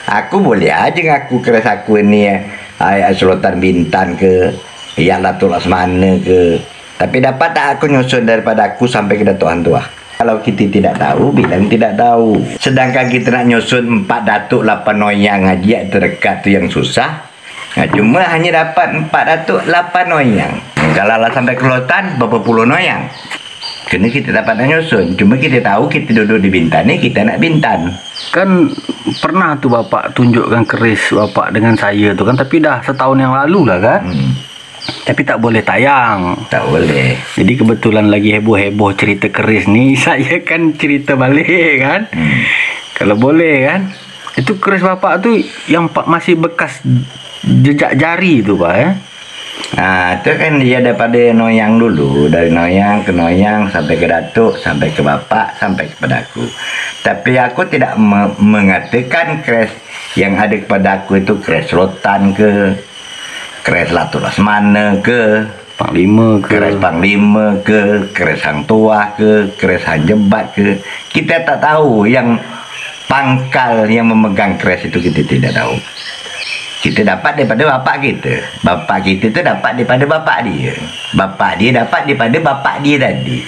Aku boleh aja ngaku keris aku ini Sultan Bintan ke, ya Datuk Laksamana ke. Tapi dapat tak aku nyusun daripada aku sampai ke Datuk Hang Tuah? Kalau kita tidak tahu, bilang tidak tahu. Sedangkan kita nak nyusun 4 datuk 8 noyang aja terdekat tu yang susah. Nah, cuma hanya dapat 4 datuk 8 noyang. Kalau lah sampai ke lautan, berapa puluh noyang. Kena kita dapat nak nyusun. Cuma kita tahu kita duduk di Bintan ni, kita nak Bintan. Kan pernah tu bapak tunjukkan keris bapak dengan saya tu kan, tapi dah setahun yang lalu lah kan. Tapi tak boleh tayang. Tak boleh. Jadi kebetulan lagi heboh-heboh cerita keris ni, saya kan cerita balik kan. Kalau boleh kan. Itu keris bapak tu yang masih bekas jejak jari tu pak ya. Itu kan dia daripada noyang dulu, dari noyang ke noyang sampai ke datuk, sampai ke bapak, sampai kepada aku. Tapi aku tidak mengatakan keris yang ada kepada aku itu keris rotan ke, keris Datuk Laksamana ke, Panglima ke, keris Panglima ke, keris Hang Tuah ke, keris Hang Jebat ke. Kita tak tahu yang pangkal yang memegang keris itu, kita tidak tahu. Kita dapat daripada bapak kita. Bapak kita tu dapat daripada bapak dia. Bapak dia dapat daripada bapak dia tadi.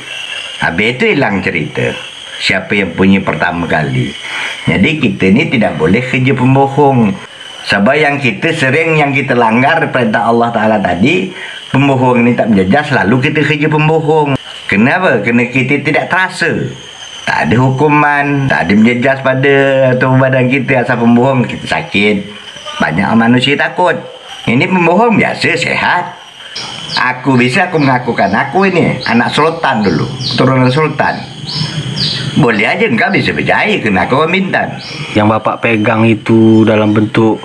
Habis itu hilang cerita. Siapa yang punya pertama kali. Jadi kita ni tidak boleh kerja pembohong. Sebab yang kita sering yang kita langgar perintah Allah Ta'ala tadi, pembohong ni tak menjejah, selalu kita kerja pembohong. Kenapa? Kerana kita tidak terasa. Tak ada hukuman, tak ada menjejas pada tubuh badan kita asal pembohong. Kita sakit. Banyak manusia takut. Ini pembohong biasa, sehat. Aku bisa aku mengakukan aku ini anak sultan dulu, turunan sultan. Boleh aja engkau bisa berjaya kena aku orang Bintan. Yang bapak pegang itu dalam bentuk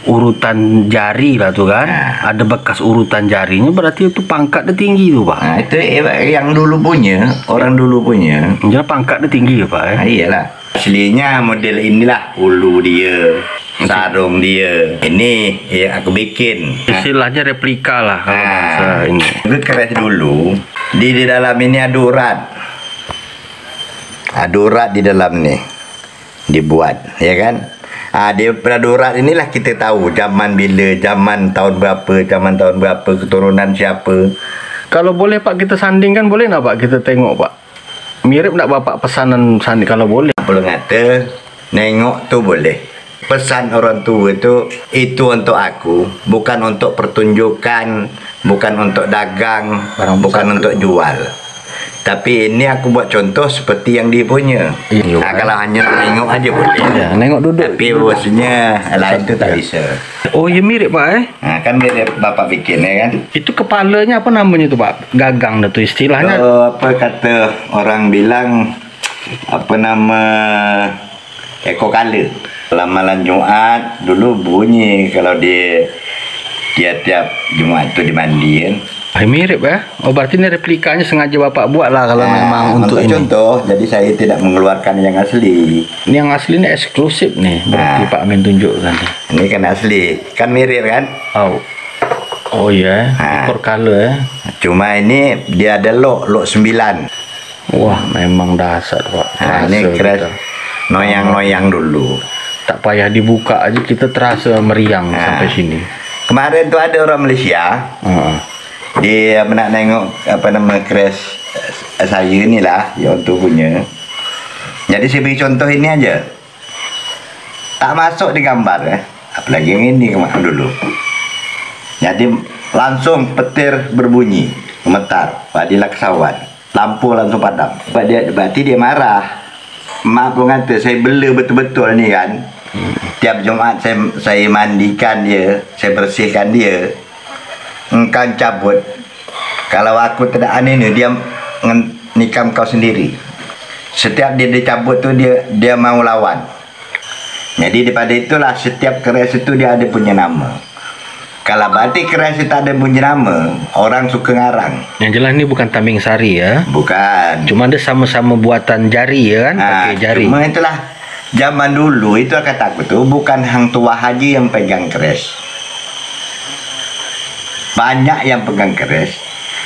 urutan jari lah tu kan. Ada bekas urutan jarinya, berarti itu pangkat dia tinggi tu pak. Itu yang dulu punya, orang dulu punya. Jadi pangkat dia tinggi ya pak. Iyalah. Aslinya model inilah ulu dia, sarung dia. Ini yang aku bikin. Istilahnya replika lah kalau bahasa ini. Itu keris dulu. Di dalam ini ada urat. Ada urat di dalam ni. Dibuat, ya kan? Daripada urat inilah kita tahu zaman bila, zaman tahun berapa, keturunan siapa. Kalau boleh pak kita sandingkan, boleh tak pak kita tengok pak? Mirip tak bapak pesanan sanding kalau boleh? Belum kata, nengok tu boleh. Pesan orang tua itu untuk aku, bukan untuk pertunjukan, bukan untuk dagang, bukan untuk jual. Tapi ini aku buat contoh seperti yang dia punya. Kalau hanya nengok aja boleh. Ya, nengok duduk. Tapi bosnya lain tu tak bisa. Oh ya mirip pak Kan mirip bapak bikin ya kan. Itu kepalanya apa namanya tu pak? Gagang dah tu istilahnya. Apa kata orang bilang, apa nama, eko kala. Malam Jumat dulu bunyi kalau dia tiap Jumat tu dimandiin. Mirip ya. Oh berarti ni replikanya sengaja bapak buat lah kalau memang untuk ini. Contoh, jadi saya tidak mengeluarkan yang asli. Ini yang asli ni eksklusif nih. Berarti Pak Amin tunjukkan nih. Ini kan asli, kan mirip kan? Oh ya, ekor color ya. Cuma ini dia ada lock 9. Wah memang dasar pak. Ini keras noyang dulu. Tak payah dibuka aja kita terasa meriang sampai sini. Kemarin tu ada orang Malaysia. Dia nak tengok apa nama keris saya ni lah, yang tu punya. Jadi saya beri contoh ini aja. Tak masuk di gambar apalagi yang ini kemarin dulu. Jadi langsung petir berbunyi, gemetar, padilah kesawan, lampu langsung padam. Berarti dia marah. Mak pun kata saya bela betul-betul ni kan. Tiap Jumat saya mandikan dia, saya bersihkan dia. Engkau cabut. Kalau aku tidak aneh ni, dia nikam kau sendiri. Setiap dia dicabut tu dia mau lawan. Jadi daripada itulah setiap keris itu dia ada punya nama. Kalau berarti keris itu ada punya nama, orang suka ngarang. Yang jelas ni bukan taming sari ya. Bukan. Cuma ada sama-sama buatan jari ya kan? Pakai jari. Cuma itulah zaman dulu itu kata aku tu bukan Hang Tuah haji yang pegang keris. Banyak yang pegang keris.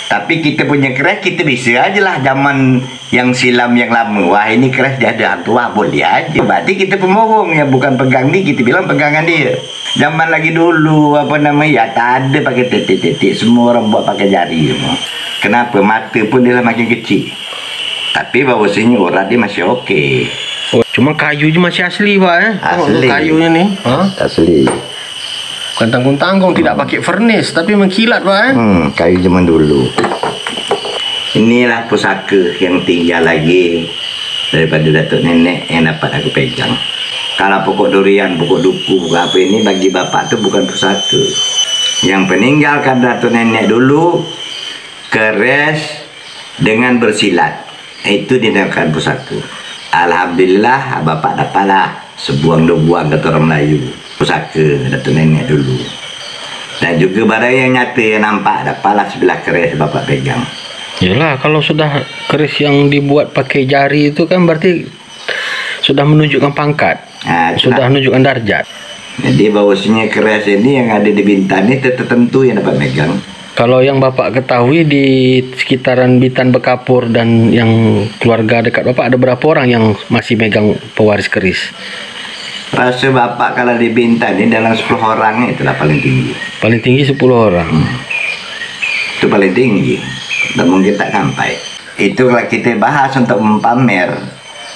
Tapi kita punya keris, kita bisa aja lah zaman yang silam yang lama. Wah ini keris dia ada hantu, wah boleh aja. Berarti kita pemorong ya, bukan pegang dia, kita bilang pegangan dia. Zaman lagi dulu apa namanya ya tak ada pakai titik-titik, semua orang buat pakai jari semua. Kenapa? Mata pun dia makin kecil. Tapi bahawasanya orang dia masih okey. Oh, cuma kayu je masih asli Pak Asli. Kayunya ni. Asli. Bukan tanggung-tanggung, tidak pakai furnace tapi mengkilat Pak Kayu zaman dulu. Inilah pusaka yang tinggal lagi daripada datuk nenek yang dapat aku pegang. Kalau pokok durian, pokok duku, pokok apa ini bagi bapak tu bukan pusaka. Yang peninggalkan datuk nenek dulu keris dengan bersilat. Itu dinamakan pusaka. Alhamdulillah bapak dapatlah sebuang dua buang kata orang Melayu. Pusaka datuk nenek dulu. Dan juga barang yang nyata yang nampak dapatlah sebelah keris bapak pegang. Yalah, kalau sudah keris yang dibuat pakai jari itu kan berarti sudah menunjukkan pangkat, sudah menunjukkan darjat. Jadi bahawasanya keris ini yang ada di Bintan ini tertentu yang dapat megang. Kalau yang bapak ketahui di sekitaran Bintan Bekapur dan yang keluarga dekat bapak ada berapa orang yang masih megang pewaris keris? Rasa bapak kalau di Bintan ini dalam 10 orang itulah paling tinggi. Paling tinggi 10 orang. Itu paling tinggi. Dan mungkin tak sampai. Itu kalau kita bahas untuk mempamer,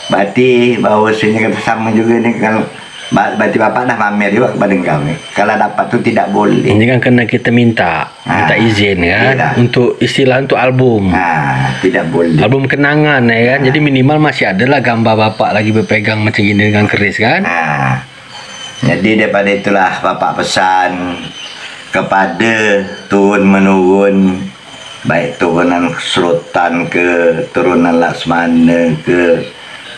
berarti bahawasanya kita sama juga ni kalau berarti bapak dah pamer juga kepada engkau ni. Kalau dapat tu tidak boleh. Ini kan kena kita minta izin kan, iyalah. untuk istilah untuk album. Tidak boleh. Album kenangan ya kan. Jadi minimal masih ada lah gambar bapak lagi berpegang macam ini dengan keris kan. Jadi daripada itulah bapak pesan kepada turun menurun, baik turunan Sultan ke turunan Laksmana ke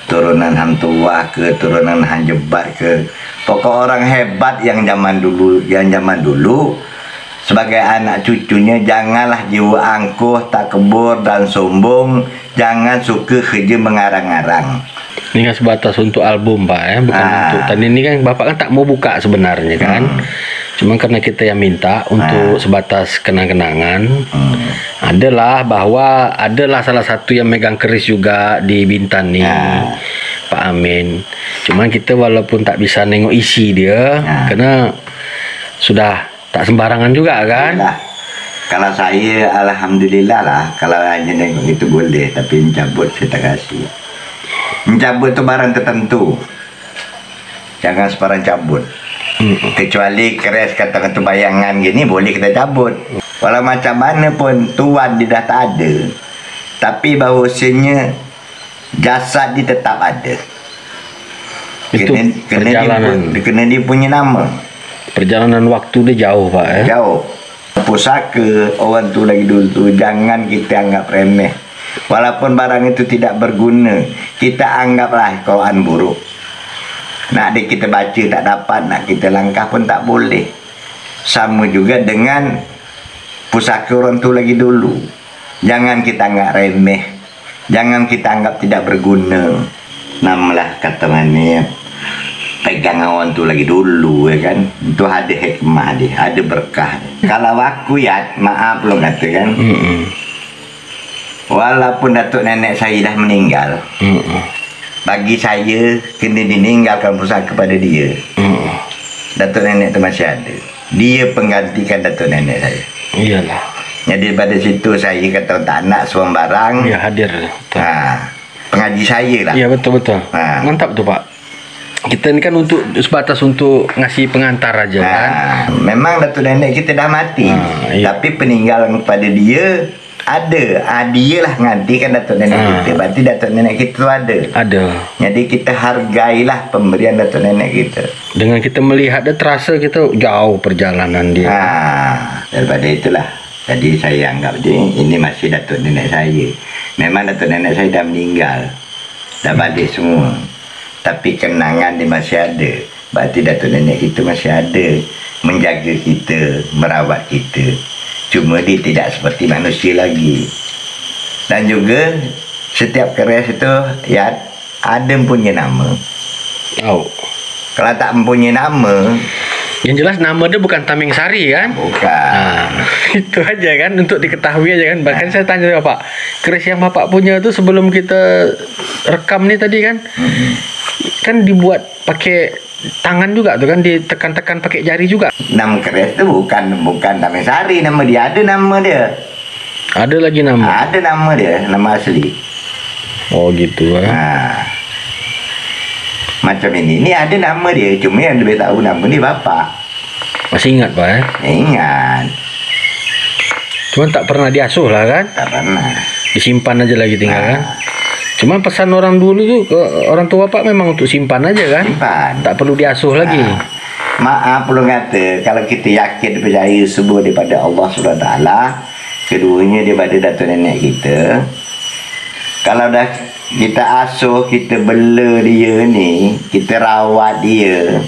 turunan Hang Tuah ke turunan Hang Jebat ke, pokok orang hebat yang zaman dulu sebagai anak cucunya janganlah jiwa angkuh, tak kebur dan sombong, jangan suka kerja mengarang-arang. Ini kan sebatas untuk album Pak ya, bukan untuk tadi ini kan bapak kan tak mau buka sebenarnya kan. Cuma karena kita yang minta untuk sebatas kenang-kenangan. Adalah bahwa adalah salah satu yang megang keris juga di Bintan ni, Pak Amin. Cuma kita walaupun tak bisa nengok isi dia, karena sudah tak sembarangan juga kan. Yalah. Kalau saya alhamdulillah lah, kalau hanya nengok itu boleh, tapi mencabut saya tak kasih. Mencabut tu barang tertentu, jangan sebarang cabut. Kecuali keris kata-kata bayangan gini boleh kita cabut. Walau macam mana pun tuan dia dah tak ada, tapi bahawasanya jasad dia tetap ada. Itu kena dia punya nama. Perjalanan waktu dia jauh Pak ya. Jauh. Pusaka orang tu lagi dulu tu jangan kita anggap remeh. Walaupun barang itu tidak berguna, kita anggaplah Quran buruk. Nak kita baca tak dapat, nak kita langkah pun tak boleh. Sama juga dengan pusaka orang tu lagi dulu. Jangan kita anggap remeh, jangan kita anggap tidak berguna. Namalah kata mana pegang orang tu lagi dulu ya kan. Itu ada hikmah dia, ada berkah dia. Kalau aku ya maaf lo kata kan. Walaupun datuk nenek saya dah meninggal, bagi saya kena ditinggalkan pusaka kepada dia. Datuk nenek tu masih ada. Dia penggantikan datuk nenek saya. Iyalah. Jadi pada situ saya kata tak nak suam barang. Ya hadir. Pengaji saya lah. Ya betul-betul. Mantap tu Pak. Kita ni kan untuk sebatas untuk ngasih pengantar aja kan. Memang datuk nenek kita dah mati. Tapi peninggalan kepada dia ada. Dia lah ngantikan datuk nenek kita. Berarti datuk nenek kita tu ada. Ada. Jadi kita hargailah pemberian datuk nenek kita. Dengan kita melihat dia terasa kita jauh perjalanan dia. Daripada itulah. Jadi saya anggap dia ini masih datuk nenek saya. Memang datuk nenek saya dah meninggal. Dah balik semua. Tapi kenangan dia masih ada. Berarti datuk nenek kita masih ada. Menjaga kita, merawat kita. Cuma dia tidak seperti manusia lagi. Dan juga setiap keris itu ya ada mempunyai nama. Kalau tak mempunyai nama, Yang jelas nama dia bukan Tameng Sari kan? Bukan. Itu aja kan untuk diketahui aja kan. Bahkan saya tanya Bapak, keris yang Bapak punya itu sebelum kita rekam nih tadi kan, kan dibuat pakai tangan juga tuh kan, ditekan-tekan pakai jari juga. Nama keris itu bukan Tameng Sari, nama dia, ada nama dia. Ada lagi nama? Ada nama dia, nama asli. Oh gitu kan. Nah, macam ini ada nama dia, cuma yang lebih tahu nama ni bapak. Masih ingat Pak ya? Ingat. Cuma tak pernah diasuh lah kan? Tak pernah. Disimpan aja lagi tinggal kan? Cuma pesan orang dulu tuh ke orang tua Bapak memang untuk simpan aja kan? Simpan. Tak perlu diasuh lagi. Maaf perlu kata, kalau kita yakin percaya semua daripada Allah SWT, keduanya daripada datuk nenek kita, kalau dah kita asuh, kita bela dia ni, kita rawat dia,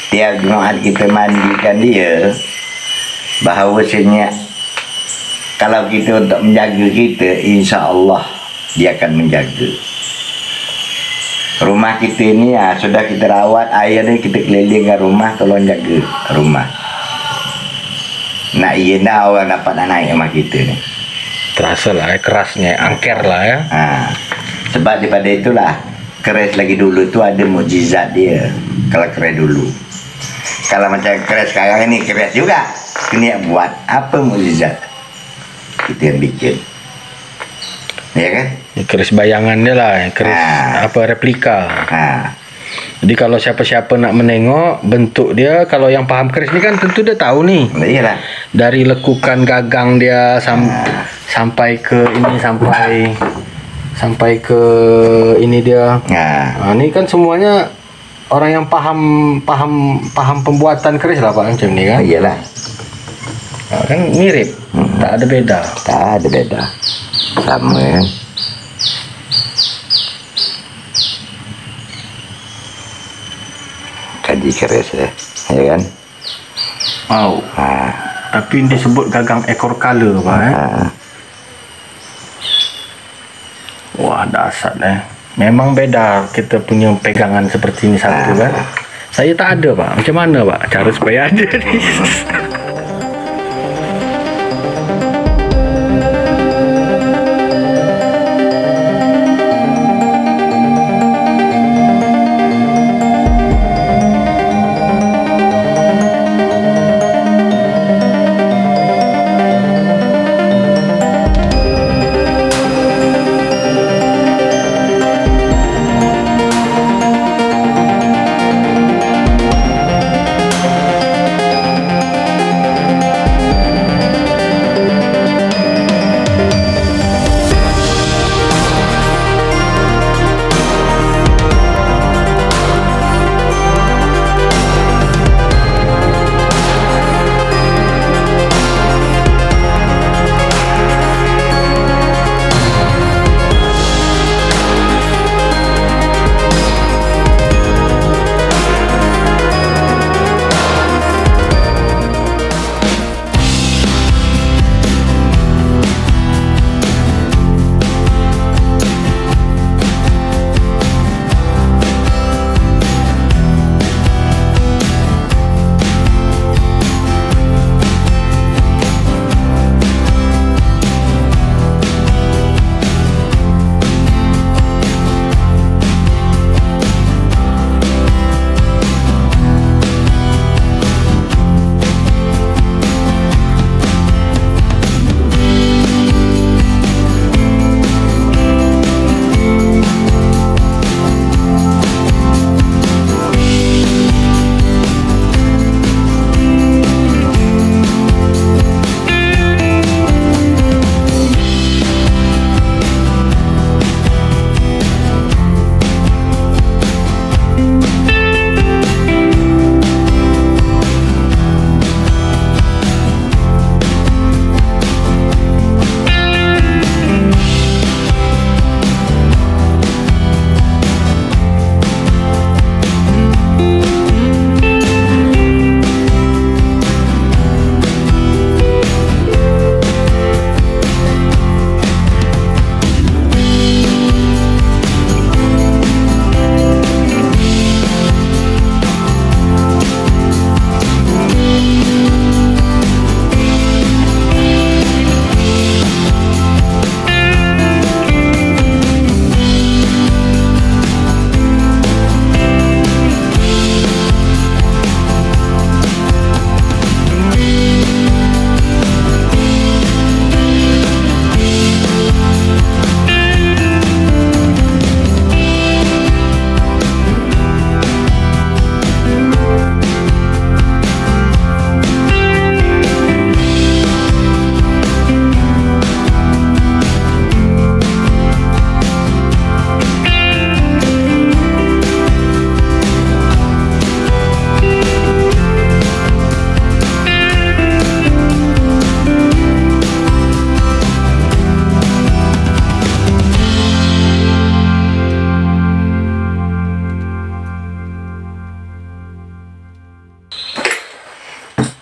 tiap Jumaat kita mandikan dia, bahawasanya kalau kita untuk menjaga kita, insya-Allah dia akan menjaga. Rumah kita ni sudah kita rawat, air ni kita kelilingkan rumah, tolong jaga rumah. Nak orang dapat nak naik rumah kita ni. Terasa lah kerasnya, angker lah ya. Sebab daripada itulah keris lagi dulu tu ada mukjizat dia. Kalau keris dulu, kalau macam keris sekarang ni, keris juga kena buat apa mukjizat kita yang bikin, ya kan? Keris bayangan dia lah, keris apa replika. Jadi kalau siapa-siapa nak menengok bentuk dia, kalau yang paham keris ni kan tentu dia tahu nih. Iyalah. Dari lekukan gagang dia sampai ke ini, sampai ke ini dia. Ini kan semuanya orang yang paham pembuatan keris lah Pak macam ni kan. Iyalah. Kan mirip, tak ada beda. Tak ada beda. Sama kan. Kaji keris ya kan. Tapi disebut gagang ekor kala Pak Wah dahsyat Memang beda kita punya pegangan seperti ini satu kan. Saya tak ada Pak. Macam mana Pak cara supaya ada ni?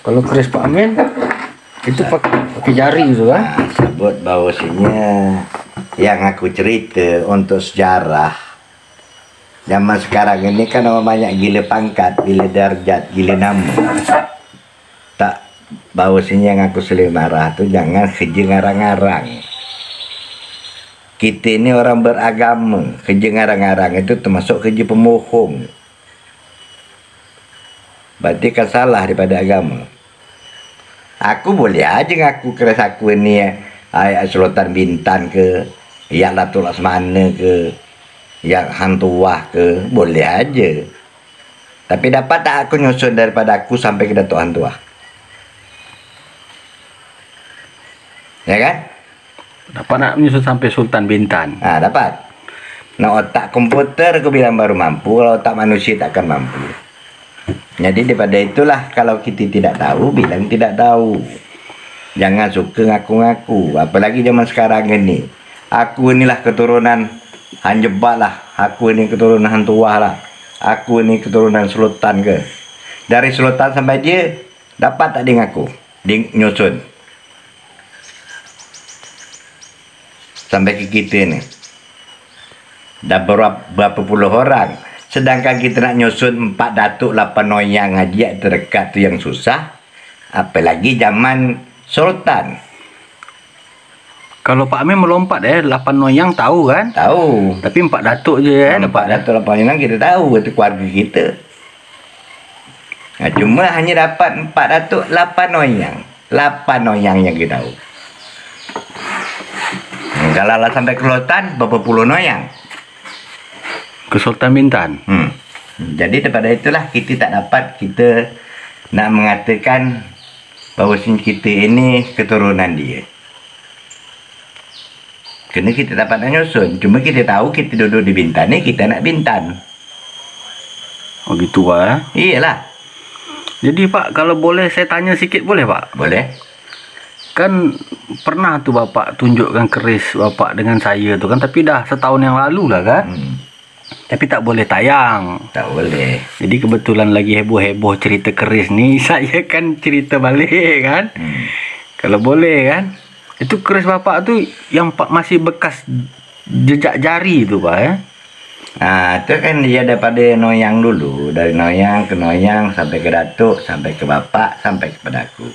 Kalau keris Pak Amin itu pakai jari gitu kan? Nah, sebut bahwasanya yang aku cerita untuk sejarah zaman sekarang ini kan banyak gila pangkat, gila darjat, gila nama. Tak bahwasanya yang aku sering marah tuh jangan kerja ngarang-ngarang. Kita ini orang beragama, kerja ngarang-ngarang itu termasuk kerja pembohong. Berarti kan salah daripada agama. Aku boleh aja ngaku keris aku ini ayat Sultan Bintan ke, yang Latul Asmana ke, yang Hantuah ke, boleh aja. Tapi dapat tak aku nyusun daripada aku sampai ke Datuk Hantuah? Ya kan? Dapat nak menyusun sampai Sultan Bintan? Ah, dapat. Nah, otak komputer aku bilang baru mampu, kalau otak manusia takkan mampu. Jadi daripada itulah kalau kita tidak tahu, bilang tidak tahu. Jangan suka ngaku-ngaku. Apalagi zaman sekarang ini. Aku inilah keturunan Hanjebat lah. Aku ini keturunan Hantuah lah. Aku ini keturunan Sultan ke. Dari Sultan sampai dia, dapat tak dia ngaku? Dia nyusun. Sampai ke kita ni. Dah berapa puluh orang. Sedangkan kita nak nyusun 4 datuk 8 noyang aja terdekat tu yang susah. Apalagi zaman Sultan. Kalau Pak Amin melompat 8 noyang tahu kan? Tahu. Tapi 4 datuk je kan? 4 datuk 8 noyang kita tahu itu keluarga kita. Nah, cuma hanya dapat 4 datuk 8 noyang. 8 noyang yang kita tahu. Kalau lah sampai ke Sultan berapa puluh noyang. Ke Sultan Bintan. Jadi daripada itulah kita tak dapat kita nak mengatakan bahawa kita ini keturunan dia. Kena kita dapat nak nyusun. Cuma kita tahu kita duduk di Bintan ni, kita nak Bintan. Oh gitu Pak. Iyalah. Jadi Pak, kalau boleh saya tanya sikit boleh Pak? Boleh. Kan pernah tu Bapak tunjukkan keris Bapak dengan saya tu kan, tapi dah setahun yang lalu lah kan? Tapi tak boleh tayang. Tak boleh. Jadi kebetulan lagi heboh-heboh cerita keris ni, saya kan cerita balik kan. Kalau boleh kan. Itu keris Bapak tu yang masih bekas jejak jari tu Pak ya. Nah, itu kan dia daripada noyang dulu. Dari noyang ke noyang sampai ke datuk, sampai ke bapak, sampai kepada aku.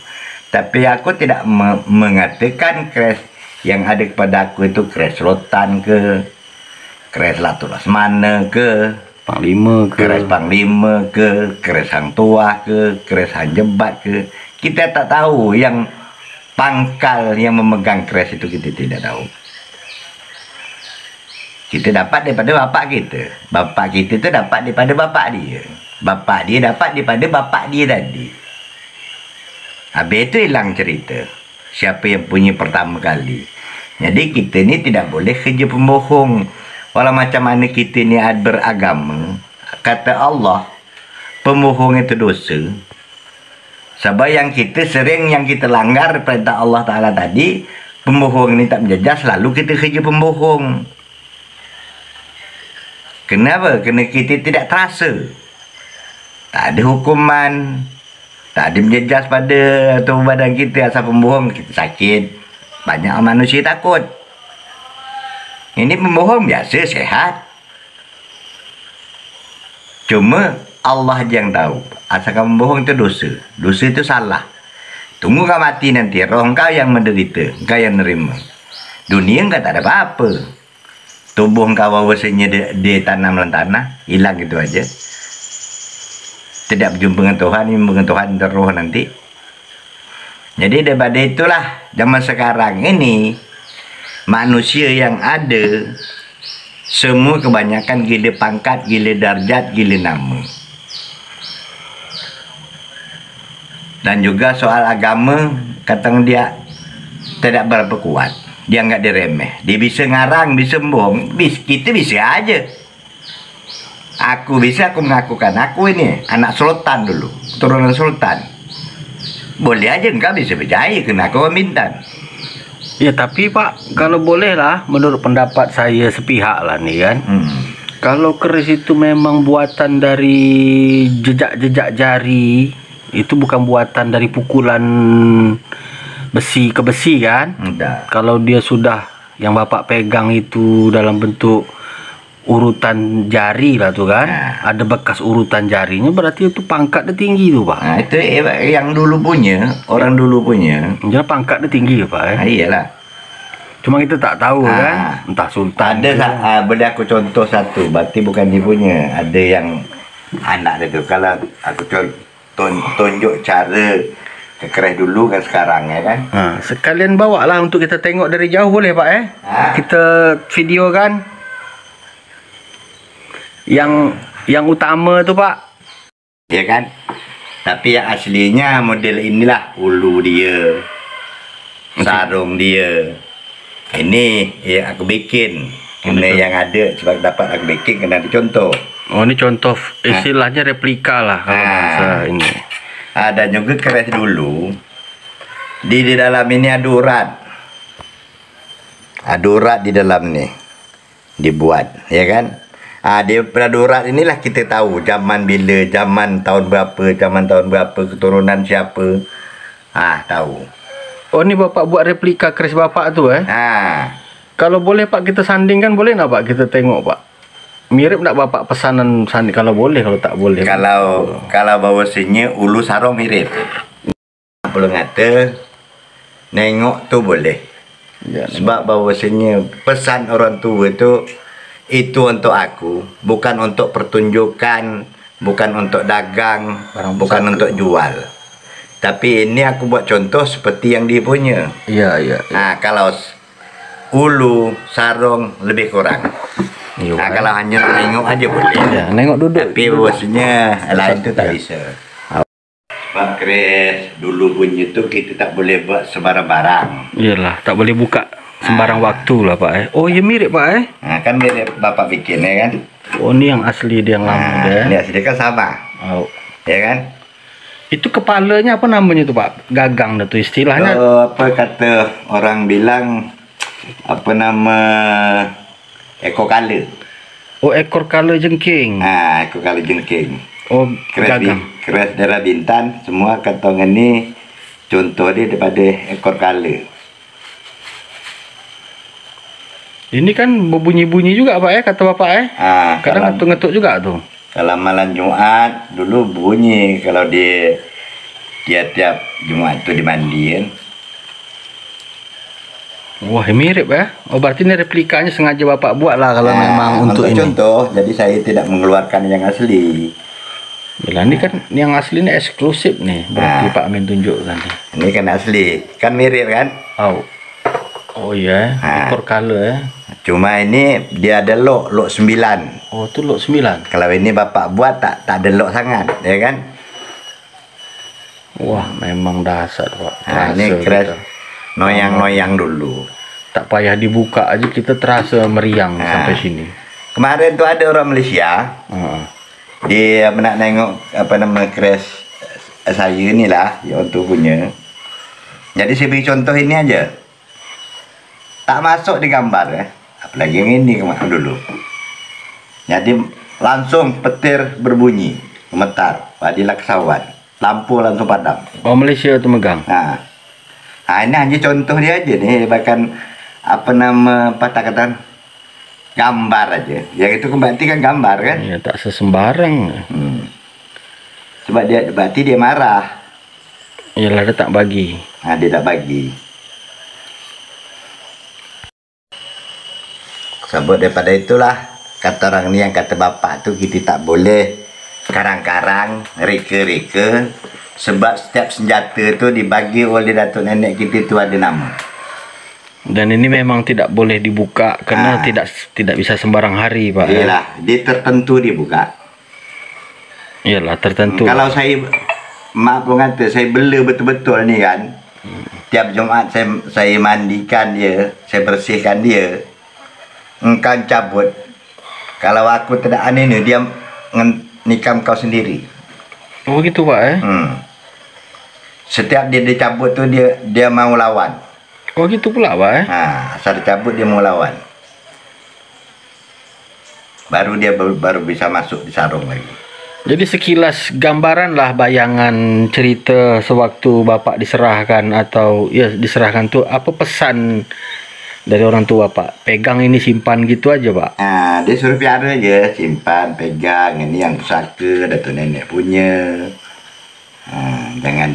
Tapi aku tidak mengatakan keris yang ada kepada aku itu keris Sultan ke, keris Latul Asmana ke, Panglima ke, keris Panglima ke, keris Hang Tuah ke, keris Hanjebat ke. Kita tak tahu yang pangkal yang memegang keris itu, kita tidak tahu. Kita dapat daripada bapak kita. Bapak kita tu dapat daripada bapak dia. Bapak dia dapat daripada bapak dia tadi. Habis itu hilang cerita. Siapa yang punya pertama kali. Jadi kita ni tidak boleh kerja pembohong. Walau macam mana kita ni beragama, kata Allah, pembohong itu dosa. Sebab yang kita sering yang kita langgar perintah Allah Ta'ala tadi, pembohong ni tak menjajah, selalu kita kerja pembohong. Kenapa? Kerana kita tidak terasa. Tak ada hukuman, tak ada menjejas pada tubuh badan kita. Asal pembohong, kita sakit. Banyak manusia takut. Ini pembohong biasa, sehat. Cuma Allah je yang tahu. Asalkan pembohong itu dosa. Dosa itu salah. Tunggu kau mati nanti, roh kau yang menderita, kau yang nerima. Dunia kau tak ada apa-apa. Tubuh kau bahawasanya dia tanam dalam tanah, hilang gitu aja. Tidak berjumpa dengan Tuhan, ini dengan Tuhan terroh nanti. Jadi daripada itulah zaman sekarang ini manusia yang ada semua kebanyakan gila pangkat, gila darjat, gila nama. Dan juga soal agama, kata dia tidak berapa kuat. Dia enggak diremeh. Dia bisa ngarang, bisa bohong. Kita bisa aja. Aku bisa, aku mengakukan. Aku ini anak sultan dulu. Turunan sultan. Boleh aja enggak bisa percaya. Kena aku orang Bintan. Ya tapi Pak, kalau boleh lah, menurut pendapat saya sepihak lah nih kan. Kalau keris itu memang buatan dari jejak-jejak jari itu bukan buatan dari pukulan besi ke besi kan? Enggak. Kalau dia sudah yang Bapak pegang itu dalam bentuk urutan jari lah tuh kan, ada bekas urutan jarinya, berarti itu pangkatnya tinggi tuh Pak. Nah, itu yang dulu punya, orang dulu punya. Jadi pangkatnya tinggi ya Pak ya? Nah, iyalah. Cuma kita tak tahu kan, entah sultan. Ada boleh aku contoh satu, berarti bukan dia punya. Ada yang anak itu. Kalau aku tunjuk cara kekeres dulu kan sekarang ya kan. Sekalian bawa lah untuk kita tengok dari jauh boleh Pak ya? Kita video kan. Yang utama tuh Pak, ya kan, tapi yang aslinya model inilah, ulu dia, sarung dia, ini yang aku bikin. Ini yang ada sebab dapat aku bikin kena dicontoh. Oh, ini contoh, istilahnya replika lah kalau bahasa ini. Ada juga keres dulu di dalam ini ada urat di dalam nih dibuat, ya kan. Dia urat inilah kita tahu zaman bila, zaman tahun berapa, keturunan siapa. Tahu. Oh, ini Bapak buat replika keris Bapak tu Kalau boleh Pak kita sandingkan, boleh tak Pak kita tengok Pak? Mirip tak Bapak pesanan sanding? Kalau boleh, kalau tak boleh. Kalau bahawasanya ulu sarung mirip. Belum ngata nengok tu boleh. Ya, sebab bahawasanya pesan orang tua itu untuk aku, bukan untuk pertunjukan, bukan untuk dagang, bukan untuk jual. Tapi ini aku buat contoh seperti yang dia punya. Iya. Kalau ulu sarung lebih kurang. Kalau hanya nengok aja boleh. Ya, nengok duduk. Tapi bosnya lain itu tak bisa. Sebab keris dulu punya tu kita tak boleh buat sembarang barang. Iyalah, tak boleh buka sembarang waktu lah Pak. Oh, ya mirip Pak kan mirip Bapak bikin ya kan. Oh, ini yang asli, dia yang lama dia. Ini asli kan sama. Oh. Ya kan. Itu kepalanya apa namanya tuh Pak? Gagang dah tu istilahnya. Apa kata orang bilang, apa nama, ekor kala. Oh, ekor kala jengking. Ekor kala jengking. Oh, gagang. Keris darah Bintan, semua kantongan ni contoh dia daripada ekor kala. Ini kan berbunyi-bunyi juga Pak kata Bapak kadang ngetuk-ngetuk juga tuh. Kalau malam Jumat dulu bunyi, kalau dia tiap Jumat tu dimandiin. Wah, mirip Oh, berarti ini replikanya sengaja Bapak buat lah kalau memang untuk ini. Contoh, jadi saya tidak mengeluarkan yang asli. Bila ini kan yang asli ini eksklusif nih, berarti Pak Amin tunjukkan. Ini kan asli, kan mirip kan? Oh iya, ekor kala Cuma ini dia ada lok 9. Oh, tu lok 9. Kalau ini Bapak buat tak ada lok sangat, ya kan? Wah, memang dasar Pak. Ini keras noyang-noyang dulu. Tak payah dibuka aja kita terasa meriang sampai sini. Kemarin tu ada orang Malaysia. Dia nak nengok apa nama keras saya ni lah, yang tu punya. Jadi saya beri contoh ini aja. Tak masuk di gambar apalagi yang ini kemarin dulu. Jadi langsung petir berbunyi, gemetar, padilah kesawan, lampu langsung padam. Oh, Malaysia tu megang. Ini hanya contoh dia aja nih, bahkan apa nama kata gambar aja. Yang itu berarti kan gambar kan? Ya, tak sesembarang. Sebab berarti dia marah. Iyalah, dia tak bagi. Dia tak bagi. Sebab daripada itulah kata orang ni, yang kata Bapak tu, kita tak boleh karang-karang, reka-reka. Sebab setiap senjata tu dibagi oleh datuk nenek kita tu ada nama. Dan ini memang tidak boleh dibuka kerana tidak bisa sembarang hari Pak. Iyalah, dia tertentu dibuka. Iyalah, tertentu. Kalau saya, maaf kata, saya bela betul-betul ni kan. Tiap Jumaat saya mandikan dia, saya bersihkan dia. Engkau cabut. Kalau aku tidak aneh ni, dia nikam kau sendiri. Oh gitu Pak Setiap dia dicabut tu dia mau lawan. Oh gitu pula Pak asal dicabut dia mau lawan. Baru dia baru bisa masuk di sarung lagi. Jadi sekilas gambaran lah bayangan cerita sewaktu bapak diserahkan atau ya diserahkan tuh apa pesan dari orang tua pak? Pegang ini simpan gitu aja pak. Nah, dia suruh piara aja, simpan, pegang, ini yang pusaka datuk nenek punya. Jangan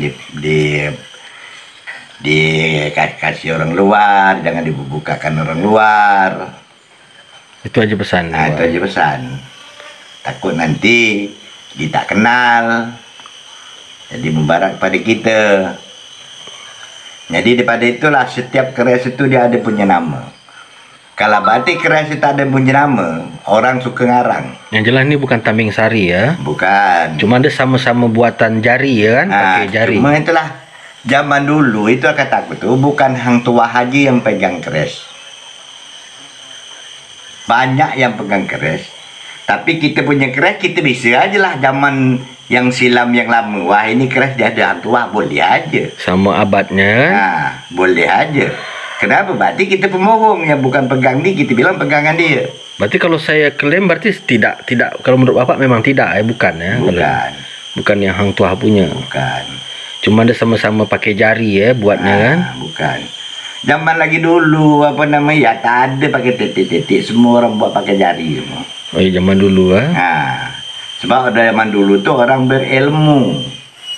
dikasih orang luar, jangan dibukakan orang luar. Itu aja pesan. Nah, itu aja pesan. Takut nanti dia tak kenal, jadi mubarak pada kita. Jadi daripada itulah setiap keris itu dia ada punya nama. Kalau batik keris itu ada punya nama, orang suka ngarang. Yang jelas ini bukan tambing sari ya. Bukan. Cuma ada sama-sama buatan jari ya kan, pakai jari. Cuma itulah zaman dulu itu kata aku tuh bukan hang tua haji yang pegang keris. Banyak yang pegang keris. Tapi kita punya keris kita bisa aja lah zaman yang silam yang lama. Wah ini keris dia ada hang tua, boleh aja. Sama abadnya. Nah, boleh aja. Kenapa? Berarti kita pemorong yang bukan pegang dia, kita bilang pegangan dia. Berarti kalau saya klaim berarti tidak kalau menurut bapak memang tidak bukan ya. Bukan. Bukan yang hang tua punya. Bukan. Cuma ada sama-sama pakai jari ya buatnya kan. Bukan. Zaman lagi dulu apa namanya ya tak ada pakai titik-titik, semua orang buat pakai jari semua. Oh iya zaman dulu Sebab ada zaman dulu tuh orang berilmu,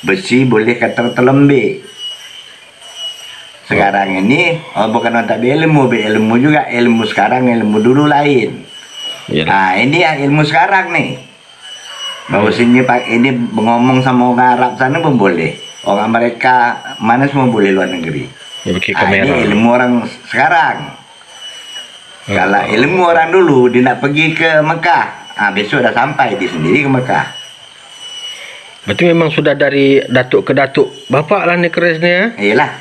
besi boleh kata terlembik. Sekarang ini bukan orang tak berilmu juga, ilmu sekarang ilmu dulu lain. Nah ini yang ilmu sekarang nih. Bahwa sini pak ini ngomong sama orang Arab sana pun boleh, orang mereka mana semua boleh luar negeri. Ya, ini ilmu orang sekarang. Kalau ilmu orang dulu dia nak pergi ke Mekah, besok dah sampai dia sendiri ke Mekah. Berarti memang sudah dari datuk ke datuk bapak lah ni keris ni ya? Iyalah.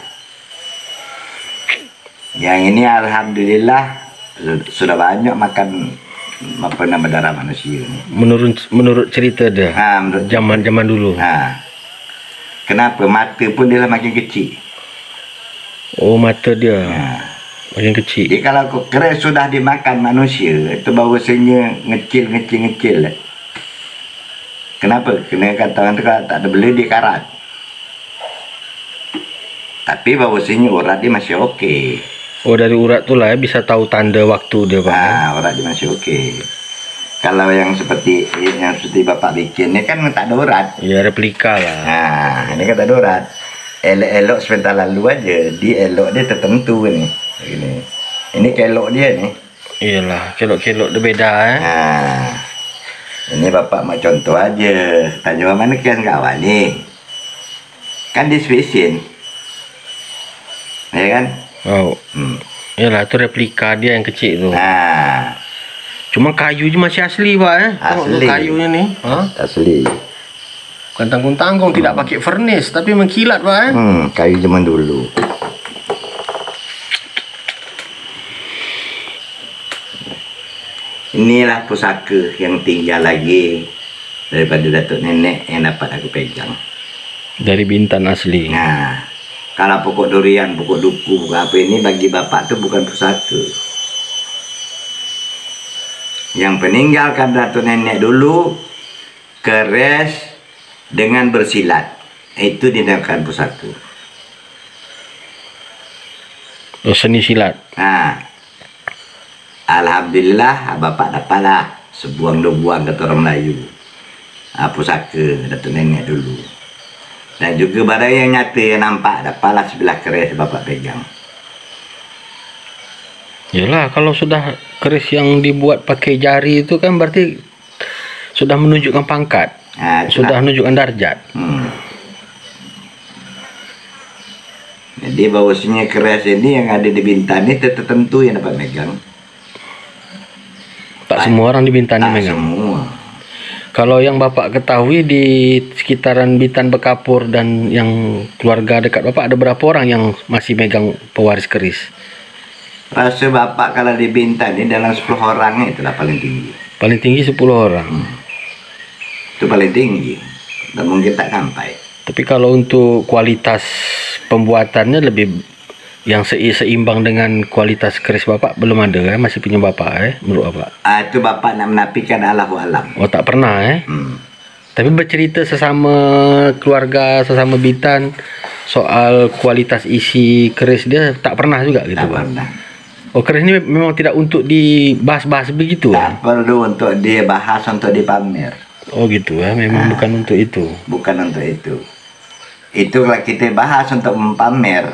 Yang ini alhamdulillah sudah banyak makan apa nama darah manusia ni. Menurut cerita dia. Menurut zaman dulu. Kenapa mata pun dia makin kecil? Oh mata dia. Makin kecil. Jadi kalau keris sudah dimakan manusia, itu bahawasanya ngecil. Kenapa? Kena kata orang tu kalau tak ada beli dia karat. Tapi bahawasanya urat dia masih okey. Oh dari urat tu lah ya, bisa tahu tanda waktu dia pak. Urat dia masih okey. Kalau yang seperti bapak bikin ni kan tak ada urat. Ya replika lah. Ini kan tak ada urat. Elok sebentar lalu aja. Elok dia tertentu ni. Ini kelok dia ni. Iyalah, kelok-kelok dia beda Ini bapak mak contoh aja. Tanya mana kian kawan ni. Kan dia spesial. Ya kan? Oh. Iyalah, tu replika dia yang kecil tu. Cuma kayu je masih asli pak Asli. Tengok kayunya ni. Asli. Bukan tanggung-tanggung, tidak pakai furnace tapi mengkilat pak Kayu zaman dulu. Inilah pusaka yang tinggal lagi daripada datuk nenek yang dapat aku pegang. Dari Bintan asli. Kalau pokok durian, pokok duku, pokok apa ini bagi bapak tu bukan pusaka. Yang peninggalkan datuk nenek dulu keris dengan bersilat. Itu dinamakan pusaka. Oh, seni silat. Alhamdulillah bapak dapatlah sebuang dua buang kata orang Melayu. Pusaka datuk nenek dulu. Dan juga barang yang nyata yang nampak dapatlah sebelah keris bapak pegang. Yalah, kalau sudah keris yang dibuat pakai jari itu kan berarti sudah menunjukkan pangkat. Sudah menunjukkan darjat. Jadi bahawasanya keris ini yang ada di Bintan ini tertentu yang dapat megang. Tak semua orang di Bintan ini megang. Semua. Kalau yang bapak ketahui di sekitaran Bintan Bekapur dan yang keluarga dekat bapak ada berapa orang yang masih megang pewaris keris? Rasa bapak kalau di Bintan ini dalam 10 orang itulah paling tinggi. Paling tinggi 10 orang. Itu paling tinggi. Dan mungkin tak sampai. Tapi kalau untuk kualitas pembuatannya lebih yang seimbang dengan kualitas keris bapak belum ada masih punya bapak menurut bapak. Itu bapak nak menafikan Allahu alam. Oh tak pernah Tapi bercerita sesama keluarga, sesama Bintan soal kualitas isi keris dia tak pernah juga gitu, Tak Bang? pernah. Oh, keris ni memang tidak untuk dibahas-bahas begitu? Tak perlu untuk dia bahas, untuk dipamer. Oh gitu ya, memang bukan untuk itu. Bukan untuk itu. Itu kalau kita bahas untuk mempamer,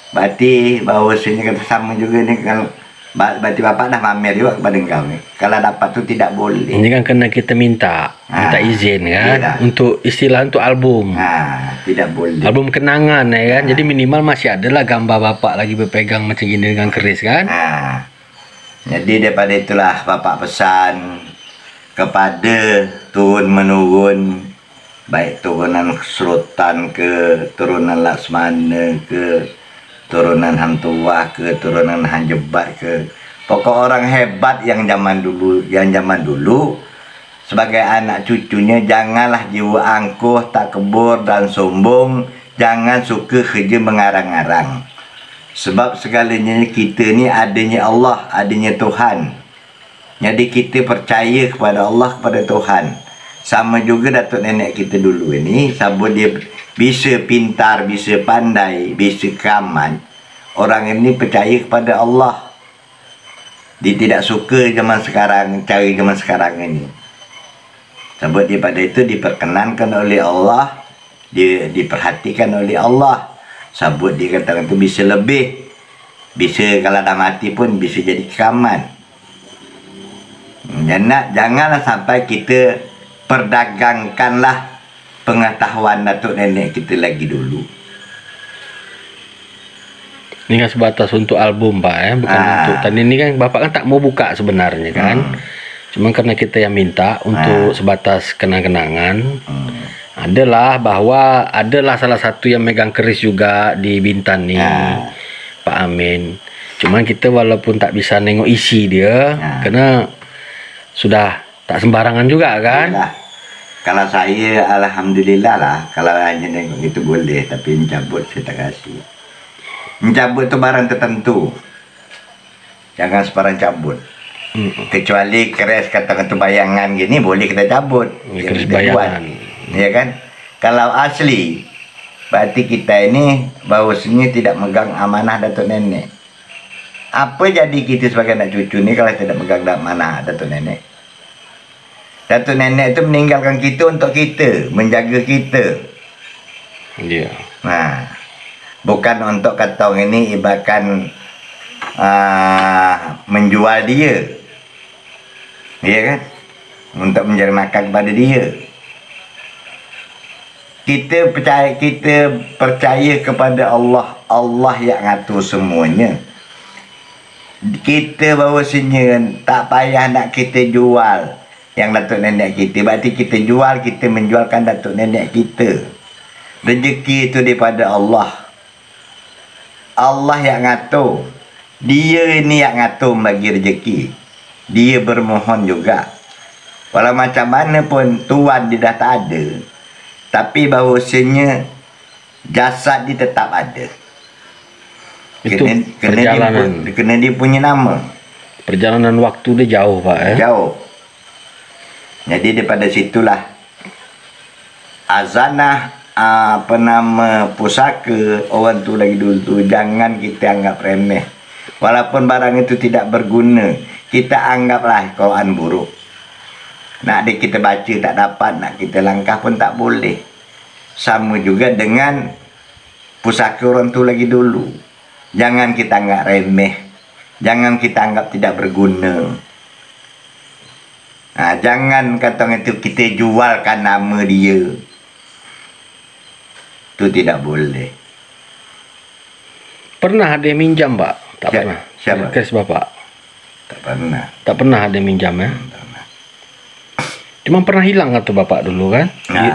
berarti bahawasanya kita sama juga ni, kalau berarti bapak dah pamer juga kepada kau ni. Kalau dapat tu tidak boleh. Ini kan kena kita minta izin kan, Iya. untuk istilah untuk album. Tidak boleh. Album kenangan ya kan. Jadi minimal masih adalah gambar bapak lagi berpegang macam gini dengan keris kan. Jadi daripada itulah bapak pesan kepada turun menurun, baik turunan Sultan ke, turunan Laksmana ke, turunan Hang Tuah ke, turunan Hang Jebat ke, pokok orang hebat yang zaman dulu, sebagai anak cucunya janganlah jiwa angkuh, tak kebur dan sombong, jangan suka kerja mengarang-arang. Sebab segalanya kita ni adanya Allah, adanya Tuhan. Jadi kita percaya kepada Allah, kepada Tuhan. Sama juga datuk nenek kita dulu ini, sabut dia bisa pintar, bisa pandai, bisa kaman. Orang ini percaya kepada Allah. Dia tidak suka zaman sekarang, cari zaman sekarang ini. Sebab dia pada itu diperkenankan oleh Allah, dia diperhatikan oleh Allah. Sabut dia katakan itu bisa lebih, bisa kalau dah mati pun bisa jadi kaman. Janganlah sampai kita perdagangkanlah pengetahuan datuk nenek kita lagi dulu. Ini kan sebatas untuk album Pak ya, bukan untuk. Tadi ini kan bapak kan tak mau buka sebenarnya kan. Cuma karena kita yang minta untuk sebatas kenang-kenangan. Adalah salah satu yang megang keris juga di Bintan nih, Pak Amin. Cuman kita walaupun tak bisa nengok isi dia, karena sudah tak sembarangan juga kan. Yalah. Kalau saya alhamdulillah lah, kalau hanya nengok itu boleh, tapi mencabut saya tak kasih. Mencabut itu barang tertentu, jangan sebarang cabut. Kecuali keris katakan tu bayangan gini boleh kita cabut, keris bayangan, ya kan? Kalau asli berarti kita ini bahawasanya tidak megang amanah datuk nenek. Apa jadi kita sebagai anak cucu ni kalau tidak megang amanah datuk nenek? Datuk nenek itu meninggalkan kita untuk kita, menjaga kita. Iya. Nah, bukan untuk kata orang ini ibaratkan menjual dia. Iya kan? Untuk mencari makan kepada dia. Kita percaya kepada Allah. Allah yang ngatur semuanya. Kita bahawasanya tak payah nak kita jual yang datuk nenek kita. Berarti kita jual, kita menjualkan datuk nenek kita. Rezeki itu daripada Allah. Allah yang ngatur. Dia ini yang ngatur bagi rezeki. Dia bermohon juga. Walau macam mana pun tuan dia dah tak ada, tapi bahawasanya jasad dia tetap ada. Itu kena dia punya nama. Perjalanan waktu dia jauh Pak ya. Jauh. Jadi daripada situlah azanah pusaka orang tu lagi dulu tu jangan kita anggap remeh. Walaupun barang itu tidak berguna, kita anggaplah Quran buruk. Nak kita baca tak dapat, nak kita langkah pun tak boleh. Sama juga dengan pusaka orang tu lagi dulu. Jangan kita anggap remeh. Jangan kita anggap tidak berguna. Jangan kata itu kita jualkan nama dia. Itu tidak boleh. Pernah ada yang minjam Pak? Tak pernah. Siapa? Keris bapak? Tak pernah. Tak pernah ada yang minjam ya? Cuma pernah hilang atau bapak dulu kan?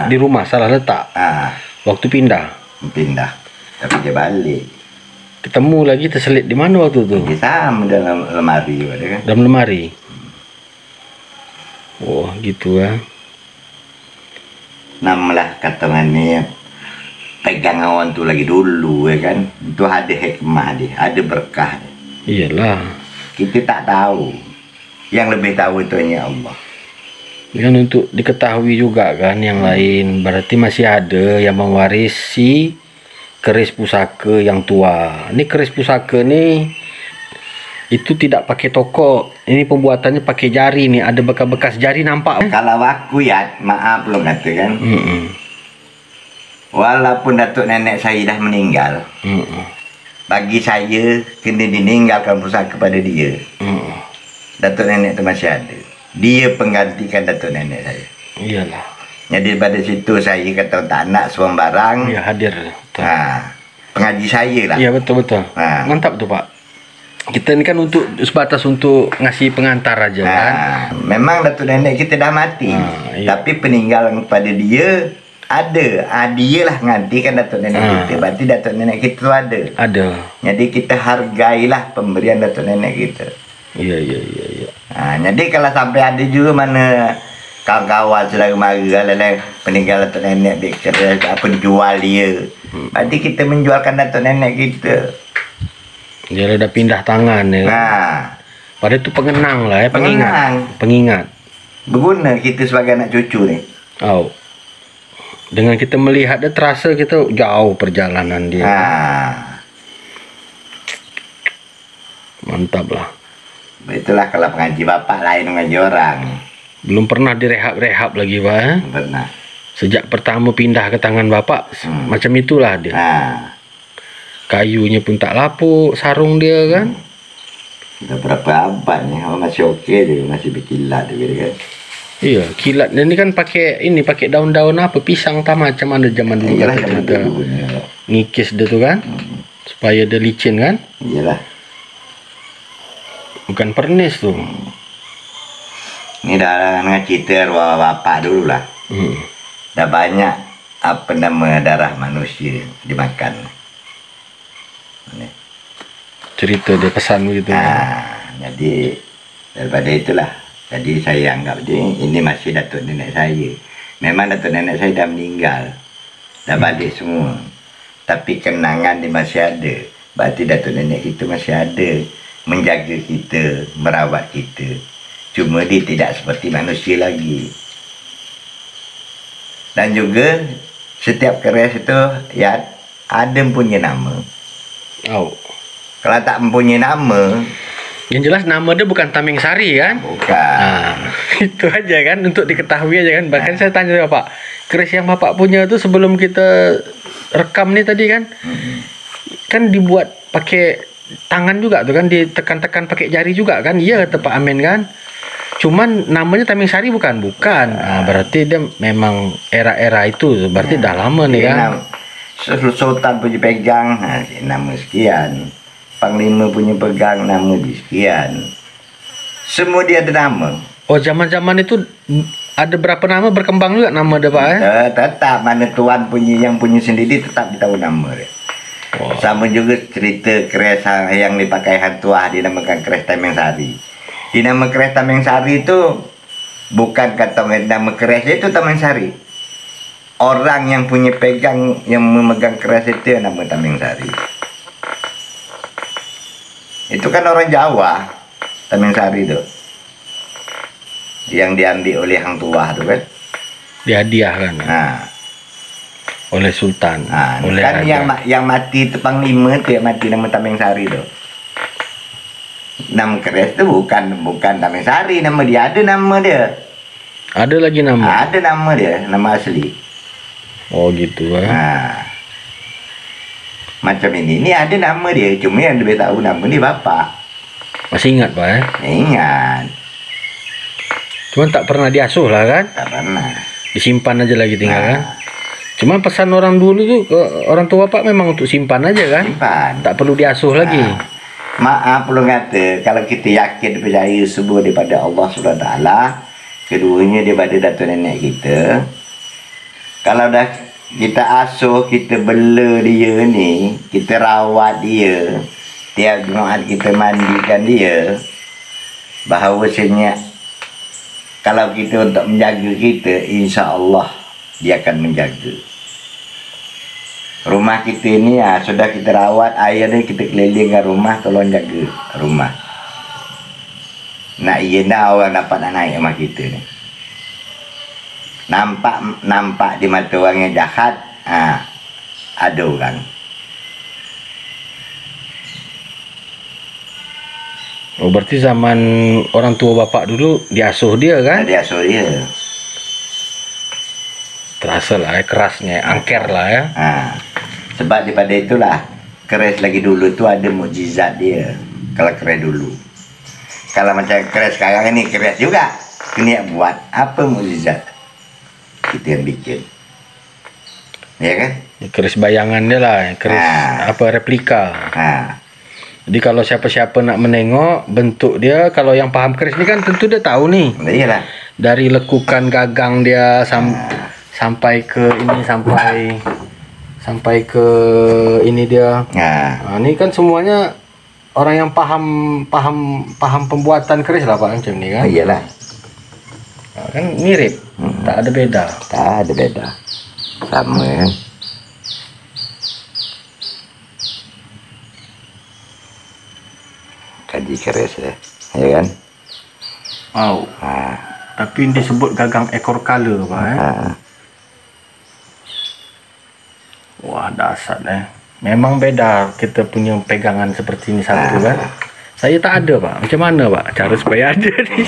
Di rumah salah letak. Waktu pindah. Tapi dia balik. Ketemu lagi terselit di mana waktu tu? Dia sama dalam lemari ada kan? Dalam lemari. Oh gitu ya. Namalah katangannya pegang awan tu lagi dulu ya kan. Itu ada hikmah dia, ada berkah dia. Iyalah. Kita tak tahu. Yang lebih tahu itu hanya Allah. Kan untuk diketahui juga kan yang lain, berarti masih ada yang mewarisi keris pusaka yang tua. Ini keris pusaka nih itu tidak pakai toko, ini pembuatannya pakai jari nih, ada bekas-bekas jari nampak. Kalau aku ya, maaf lo kata kan, walaupun datuk nenek saya dah meninggal, bagi saya kena ditinggalkan pusaka kepada dia. Datuk nenek itu masih ada. Dia penggantikan datuk nenek saya. Iyalah. Jadi pada situ saya kata tak nak sembarang. Ya hadir. Pengaji saya lah. Iya betul. Mantap tuh Pak. Kita ini kan untuk sebatas untuk ngasih pengantar aja kan. Memang datuk nenek kita dah mati. Iya. Tapi peninggalan kepada dia ada. Dia lah ngantikan datuk nenek kita. Berarti datuk nenek kita tu ada. Ada. Jadi kita hargailah pemberian datuk nenek kita. Iya. Jadi kalau sampai ada juga mana kawan-kawan saudara mara peninggalan datuk nenek dia penjual dia. Berarti kita menjualkan datuk nenek kita. Dia udah pindah tangan ya. Pada itu pengenang lah ya, pengingat. Berguna kita sebagai anak cucu ni. Dengan kita melihat dia terasa kita jauh perjalanan dia. Mantap lah. Itulah kalau pengaji bapak lain mengaji orang. Belum pernah direhab lagi Pak ya? Pernah. Sejak pertama pindah ke tangan bapak macam itulah dia. Kayunya pun tak lapuk, sarung dia kan. Dah berapa abad ni, masih okey dia, masih berkilat dia kan. Iya, kilat. Dan ini kan pakai daun-daun apa, pisang tak macam mana zaman dulu. Iyalah zaman dulu. Ngikis dia tu kan, supaya dia licin kan. Iyalah. Bukan pernis tu. Ini dah dengan cerita arwah bapak dulu lah. Dah banyak apa nama darah manusia dimakan. Cerita dia pesan begitu. Jadi daripada itulah. Jadi saya anggap ini masih datuk nenek saya. Memang datuk nenek saya dah meninggal. Dah balik semua. Tapi kenangan dia masih ada. Berarti datuk nenek itu masih ada. Menjaga kita, merawat kita. Cuma dia tidak seperti manusia lagi. Dan juga setiap keris itu ya ada punya nama. Kalau tak mempunyai nama, yang jelas nama dia bukan Tameng Sari kan? Bukan. Itu aja kan, untuk diketahui aja kan. Bahkan saya tanya Bapak, keris yang Bapak punya itu sebelum kita rekam nih tadi kan, kan dibuat pakai tangan juga tuh kan, ditekan-tekan pakai jari juga kan. Iya kata Pak Amin kan. Cuman namanya Tameng Sari bukan. Berarti dia memang era-era itu, berarti dah lama nih kan. Sultan punya pegang nama sekian, Panglima punya pegang nama di sekian, semua dia ada nama. Zaman-zaman itu ada berapa nama berkembang juga nama dia Pak Tetap mana tuan punya yang punya sendiri tetap ditahu nama dia. Sama juga cerita keris yang dipakai hantuah dinamakan keris Tameng Sari. Di nama keris Tameng Sari itu bukan kata nama keris itu Tameng Sari. Orang yang punya pegang, yang memegang keris itu nama Tameng Sari. Itu kan orang Jawa, Tameng Sari itu. Yang diambil oleh hang tua itu kan. Dihadiahkan. Oleh Sultan. Oleh kan yang mati itu Panglima itu yang mati nama Tameng Sari itu. Nama keris itu bukan Tameng Sari, nama dia ada nama dia. Ada lagi nama. Ada nama dia, nama asli. Oh gitu Macam ini ada nama dia, cuma yang lebih tahu nama ni bapak. Masih ingat Pak Ingat. Cuman tak pernah diasuh lah kan? Tak pernah. Disimpan aja lagi tinggal kan? Cuma pesan orang dulu tuh ke orang tua Pak memang untuk simpan aja kan? Simpan. Tak perlu diasuh lagi. Maaf perlu kata, kalau kita yakin percaya semua daripada Allah SWT, keduanya daripada datuk nenek kita, kalau dah kita asuh, kita bela dia ni, kita rawat dia, tiap Jumaat kita mandikan dia, bahawasanya kalau kita untuk menjaga kita, insya Allah dia akan menjaga. Rumah kita ini sudah kita rawat, air ni kita kelilingkan rumah, tolong jaga rumah. Nak orang dapat nak naik rumah kita ni. nampak di mata orang yang jahat, aduh kan. Oh, berarti zaman orang tua bapak dulu diasuh dia kan? Diasuh dia. Terasa lah kerasnya, angker lah ya. Sebab daripada itulah keris lagi dulu itu ada mukjizat dia. Kalau keris dulu, kalau macam keris sekarang ini keris juga kena buat apa mukjizat kita yang bikin, ya kan? Keris bayangan dia lah, keris apa replika. Jadi kalau siapa-siapa nak menengok bentuk dia, kalau yang paham keris ni kan tentu dia tahu nih. Iyalah. Dari lekukan gagang dia sampai ke ini sampai ke ini dia. Ini kan semuanya orang yang paham pembuatan keris lah Pak macam ni kan. Iyalah. Kan mirip, tak ada beda. Tak ada beda. Sama kan. Kaji keris ya kan. Tapi disebut gagang ekor kala Pak Wah dasar memang beda kita punya pegangan seperti ini satu kan. Saya tak ada Pak. Macam mana Pak cara supaya ada ni?